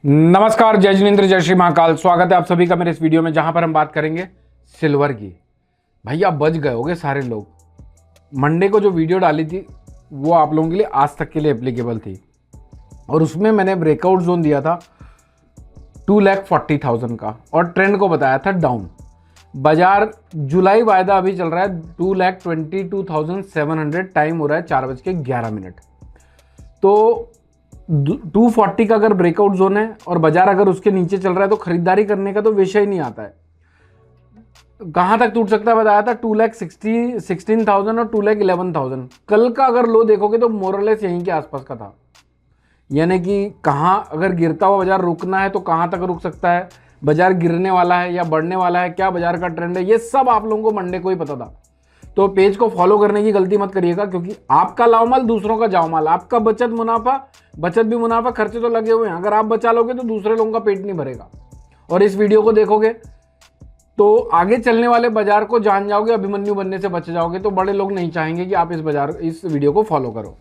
नमस्कार, जय जिनेंद्र, जय श्री महाकाल। स्वागत है आप सभी का मेरे इस वीडियो में, जहां पर हम बात करेंगे सिल्वर की। भैया बच गए होगे सारे लोग। मंडे को जो वीडियो डाली थी वो आप लोगों के लिए आज तक के लिए एप्लीकेबल थी और उसमें मैंने ब्रेकआउट जोन दिया था 2,40,000 का और ट्रेंड को बताया था डाउन। बाजार जुलाई वायदा अभी चल रहा है 2,22,700। टाइम हो रहा है 4:11। तो 240 का अगर ब्रेकआउट जोन है और बाजार अगर उसके नीचे चल रहा है तो खरीदारी करने का तो विषय ही नहीं आता है। कहां तक टूट सकता है बताया था 2,16,000 और 2,11,000। कल का अगर लो देखोगे तो मोरलेस यहीं के आसपास का था, यानी कि कहां अगर गिरता हुआ बाजार रुकना है तो कहां तक रुक सकता है, बाजार गिरने वाला है या बढ़ने वाला है, क्या बाजार का ट्रेंड है, ये सब आप लोगों को मंडे को ही पता था। तो पेज को फॉलो करने की गलती मत करिएगा, क्योंकि आपका लाओ माल दूसरों का जाओ माल। आपका बचत भी मुनाफा, खर्चे तो लगे हुए हैं। अगर आप बचा लोगे तो दूसरे लोगों का पेट नहीं भरेगा। और इस वीडियो को देखोगे तो आगे चलने वाले बाजार को जान जाओगे, अभिमन्यु बनने से बच जाओगे। तो बड़े लोग नहीं चाहेंगे कि आप इस वीडियो को फॉलो करो।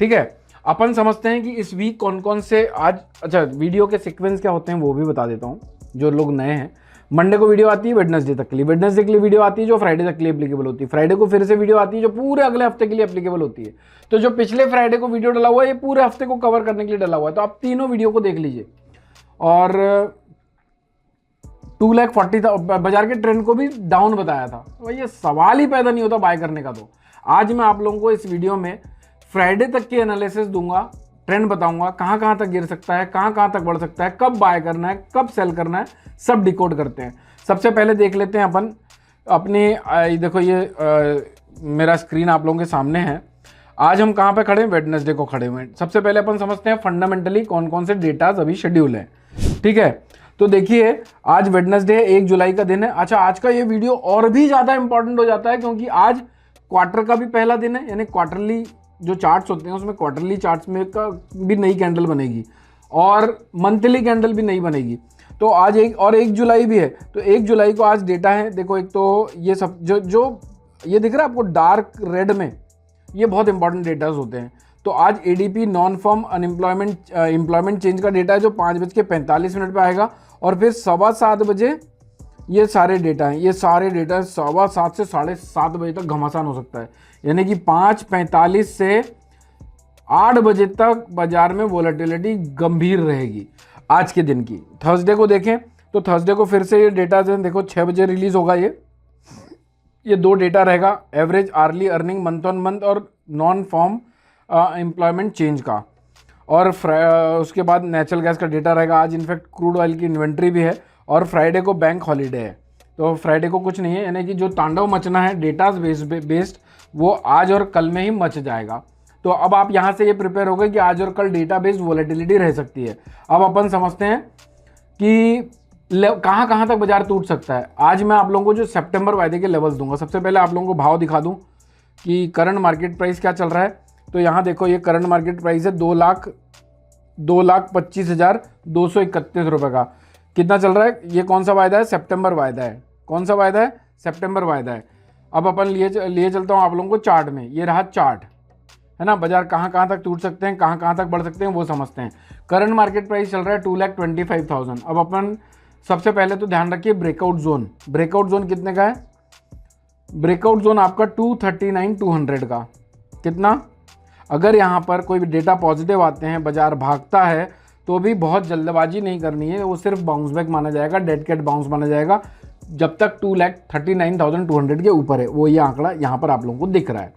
ठीक है, अपन समझते हैं कि इस वीक कौन कौन से अच्छा वीडियो के सीक्वेंस क्या होते हैं वो भी बता देता हूँ जो लोग नए हैं। मंडे को वीडियो आती है वेडनेसडे तक के लिए, वेडनेसडे के लिए वीडियो आती है जो फ्राइडे तक के लिए एप्लीकेबल होती है, फ्राइडे को फिर से वीडियो आती है जो पूरे अगले हफ्ते के लिए एप्लीकेबल होती है। तो जो पिछले फ्राइडे को वीडियो डला हुआ है ये पूरे हफ्ते को कवर करने के लिए डला हुआ है। तो आप तीनों वीडियो को देख लीजिए। और 2,40,000 बाजार के ट्रेंड को भी डाउन बताया था। तो ये सवाल ही पैदा नहीं होता बाय करने का। तो आज मैं आप लोगों को इस वीडियो में फ्राइडे तक की एनालिसिस दूंगा, ट्रेंड बताऊंगा, कहां कहां तक गिर सकता है, कहां कहां तक बढ़ सकता है, कब बाय करना है, कब सेल करना है, सब डिकोड करते हैं। सबसे पहले देख लेते हैं अपन अपने देखो ये मेरा स्क्रीन आप लोगों के सामने है। आज हम कहां पे खड़े हैं, वेडनेसडे को खड़े हुए हैं। सबसे पहले अपन समझते हैं फंडामेंटली कौन कौन से डेटाज अभी शेड्यूल है। ठीक है, तो देखिए आज वेडनेसडे है, 1 जुलाई का दिन है। अच्छा, आज का ये वीडियो और भी ज्यादा इंपॉर्टेंट हो जाता है क्योंकि आज क्वार्टर का भी पहला दिन है, यानी क्वार्टरली जो चार्ट्स होते हैं उसमें क्वार्टरली चार्ट्स में का भी नई कैंडल बनेगी और मंथली कैंडल भी नई बनेगी। तो आज 1 जुलाई भी है। तो 1 जुलाई को आज डेटा है। देखो, एक तो ये सब जो ये दिख रहा है आपको डार्क रेड में, ये बहुत इंपॉर्टेंट डेटाज होते हैं। तो आज ADP non firm employment change का डेटा है जो 5:45 पे आएगा और फिर 7:15 बजे ये सारे डेटा हैं। ये सारे डेटा 7:15 से 7:30 बजे तक घमासान हो सकता है, यानी कि 5:45 से 8 बजे तक बाजार में वोलेटिलिटी गंभीर रहेगी आज के दिन की। थर्सडे को देखें तो थर्सडे को फिर से ये डेटा देखो 6 बजे रिलीज होगा। ये 2 डेटा रहेगा, average early earning month on month और नॉन फॉर्म एम्प्लॉयमेंट चेंज का। और उसके बाद नेचुरल गैस का डेटा रहेगा। आज इनफैक्ट क्रूड ऑयल की इन्वेंट्री भी है और फ्राइडे को बैंक हॉलीडे है। तो फ्राइडे को कुछ नहीं है, यानी कि जो तांडव मचना है डेटाज बेस्ड वो आज और कल में ही मच जाएगा। तो अब आप यहाँ से ये प्रिपेयर हो गए कि आज और कल डेटा बेस्ड वोलेटिलिटी रह सकती है। अब अपन समझते हैं कि कहाँ कहाँ तक बाजार टूट सकता है। आज मैं आप लोगों को जो सितंबर वायदे के लेवल्स दूंगा। सबसे पहले आप लोगों को भाव दिखा दूं कि करंट मार्केट प्राइस क्या चल रहा है। तो यहाँ देखो, ये करंट मार्केट प्राइस है 2,25,231 रुपये का। कितना चल रहा है, ये कौन सा वायदा है, सितंबर वायदा है। कौन सा वायदा है, सितंबर वायदा है। अब अपन लिए चलता हूँ आप लोगों को चार्ट में। ये रहा चार्ट, है ना। बाजार कहाँ कहाँ तक टूट सकते हैं, कहाँ कहाँ तक बढ़ सकते हैं वो समझते हैं। करंट मार्केट प्राइस चल रहा है 2,25,000। अब अपन सबसे पहले तो ध्यान रखिए ब्रेकआउट जोन। ब्रेकआउट जोन कितने का है, ब्रेकआउट जोन आपका 239,200 का। कितना, अगर यहाँ पर कोई भी डेटा पॉजिटिव आते हैं, बाजार भागता है तो भी बहुत जल्दबाजी नहीं करनी है। वो सिर्फ बाउंस बैक माना जाएगा, डेड कैट बाउंस माना जाएगा जब तक 2,39,200 के ऊपर है। वो ये आंकड़ा यहाँ पर आप लोगों को दिख रहा है।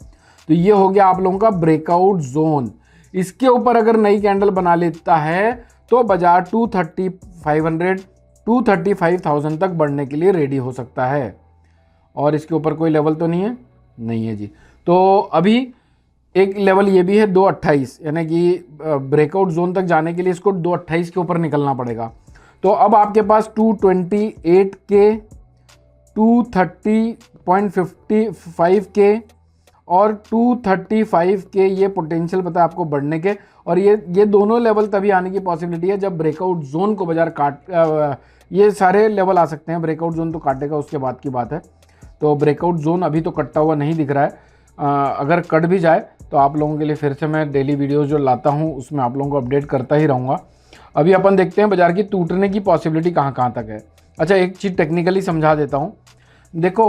तो ये हो गया आप लोगों का ब्रेकआउट जोन। इसके ऊपर अगर नई कैंडल बना लेता है तो बाजार 235,000 तक बढ़ने के लिए रेडी हो सकता है। और इसके ऊपर कोई लेवल तो नहीं है जी। तो अभी एक लेवल ये भी है 228, यानी कि ब्रेकआउट जोन तक जाने के लिए इसको 228 के ऊपर निकलना पड़ेगा। तो अब आपके पास 228 के, 230.55 के और 235 के ये पोटेंशियल पता है आपको बढ़ने के। और ये दोनों लेवल तभी आने की पॉसिबिलिटी है जब ब्रेकआउट जोन को बाजार ये सारे लेवल आ सकते हैं। ब्रेकआउट जोन तो काटेगा उसके बाद की बात है। तो ब्रेकआउट जोन अभी तो कटता हुआ नहीं दिख रहा है। अगर कट भी जाए तो आप लोगों के लिए फिर से मैं डेली वीडियोस जो लाता हूं उसमें आप लोगों को अपडेट करता ही रहूँगा। अभी अपन देखते हैं बाजार की टूटने की पॉसिबिलिटी कहाँ कहाँ तक है। अच्छा, एक चीज़ टेक्निकली समझा देता हूँ। देखो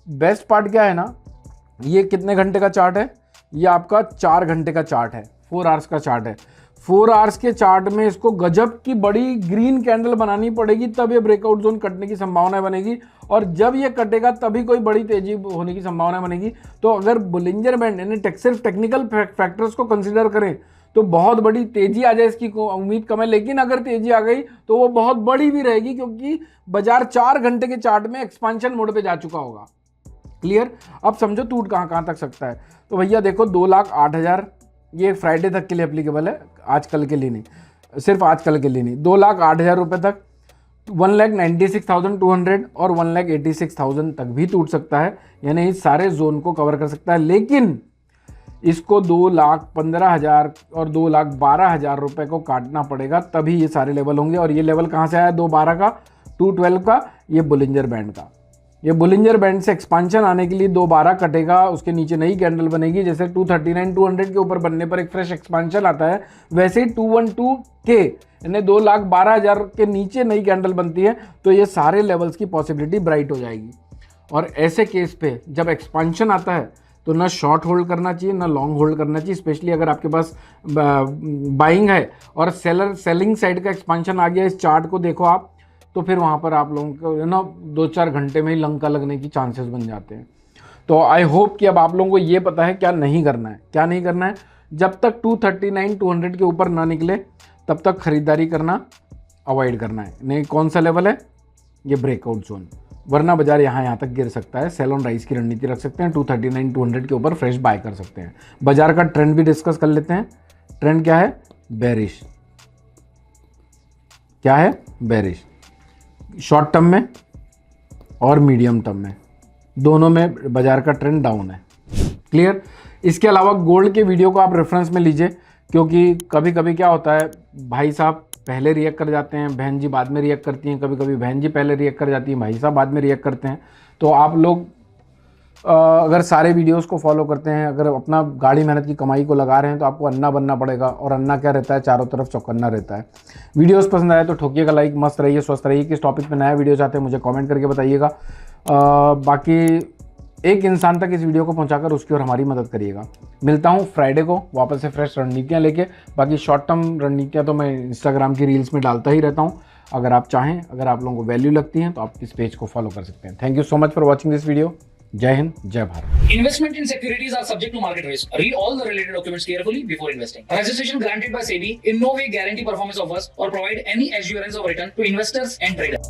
बेस्ट पार्ट क्या है ना, ये कितने घंटे का चार्ट है, ये आपका 4 घंटे का चार्ट है, 4 आवर्स का चार्ट है। 4 आवर्स के चार्ट में इसको गजब की बड़ी ग्रीन कैंडल बनानी पड़ेगी, तब ये ब्रेकआउट जोन कटने की संभावना बनेगी, और जब ये कटेगा तभी कोई बड़ी तेजी होने की संभावना बनेगी। तो अगर बोलिंजर बैंड यानी सिर्फ टेक्निकल फैक्टर्स को कंसिडर करें तो बहुत बड़ी तेजी आ जाए इसकी उम्मीद कम है, लेकिन अगर तेजी आ गई तो वो बहुत बड़ी भी रहेगी, क्योंकि बाजार 4 घंटे के चार्ट में एक्सपांशन मोड पे जा चुका होगा। क्लियर? अब समझो टूट कहाँ कहाँ तक सकता है। तो भैया देखो 2,08,000 ये फ्राइडे तक के लिए एप्लीकेबल है, आजकल के लिए नहीं, सिर्फ आजकल के लिए नहीं। 2,08,000 रुपये तक, 1,96,200 और 1,86,000 तक भी टूट सकता है, यानी इस सारे जोन को कवर कर सकता है। लेकिन इसको 2,15,000 और 2,12,000 रुपये को काटना पड़ेगा, तभी ये सारे लेवल होंगे। और ये लेवल कहाँ से आया? 2,12 का, 2,12 का, ये बुलिंजर बैंड का। ये बुलिंजर बैंड से एक्सपांशन आने के लिए 2,12 कटेगा, उसके नीचे नई कैंडल बनेगी। जैसे 239,200 के ऊपर बनने पर एक फ्रेश एक्सपांशन आता है, वैसे ही 212 के यानी 2,12,000 के नीचे नई कैंडल बनती है, तो ये सारे लेवल्स की पॉसिबिलिटी ब्राइट हो जाएगी। और ऐसे केस पे जब एक्सपांशन आता है तो ना शॉर्ट होल्ड करना चाहिए ना लॉन्ग होल्ड करना चाहिए, स्पेशली अगर आपके पास बाइंग है और सेलिंग साइड का एक्सपांशन आ गया। इस चार्ट को देखो आप, तो फिर वहाँ पर आप लोगों को ना 2-4 घंटे में ही लंका लगने की चांसेस बन जाते हैं। तो आई होप कि अब आप लोगों को ये पता है क्या नहीं करना है। क्या नहीं करना है? जब तक 239,200 के ऊपर ना निकले तब तक खरीदारी करना अवॉइड करना है। नहीं, कौन सा लेवल है? ये ब्रेकआउट जोन, वरना बाजार यहाँ तक गिर सकता है। सेल ऑन राइज की रणनीति रख सकते हैं, 239,200 के ऊपर फ्रेश बाय कर सकते हैं। बाजार का ट्रेंड भी डिस्कस कर लेते हैं। ट्रेंड क्या है? बेरिश। क्या है? बेरिश। शॉर्ट टर्म में और मीडियम टर्म में, दोनों में बाजार का ट्रेंड डाउन है। क्लियर? इसके अलावा गोल्ड के वीडियो को आप रेफरेंस में लीजिए, क्योंकि कभी कभी क्या होता है, भाई साहब पहले रिएक्ट कर जाते हैं, बहन जी बाद में रिएक्ट करती हैं, कभी कभी बहन जी पहले रिएक्ट कर जाती हैं, भाई साहब बाद में रिएक्ट करते हैं। तो आप लोग अगर सारे वीडियोस को फॉलो करते हैं, अगर अपना गाड़ी मेहनत की कमाई को लगा रहे हैं, तो आपको अन्ना बनना पड़ेगा। और अन्ना क्या रहता है? चारों तरफ चौकन्ना रहता है। वीडियोस पसंद आए तो ठोकिएगा लाइक। मस्त रहिए, स्वस्थ रहिए। किस टॉपिक पे नया वीडियो चाहते हैं मुझे कमेंट करके बताइएगा। बाकी एक इंसान तक इस वीडियो को पहुंचाकर उसकी और हमारी मदद करिएगा। मिलता हूं फ्राइडे को वापस से फ्रेश रणनीतियां लेके। बाकी शॉर्ट टर्म रणनीतियां तो मैं इंस्टाग्राम की रील्स में डालता ही रहता हूं। अगर आप चाहें, अगर आप लोगों को वैल्यू लगती है, तो आप इस पेज को फॉलो कर सकते हैं। Thank you so much for watching this video. जय हिंद, जय Bharat. Investment in securities are subject to market risk. Read all the related documents carefully before investing. Registration granted by SEBI in no way guarantee performance of us or provide any assurance of return to investors and traders.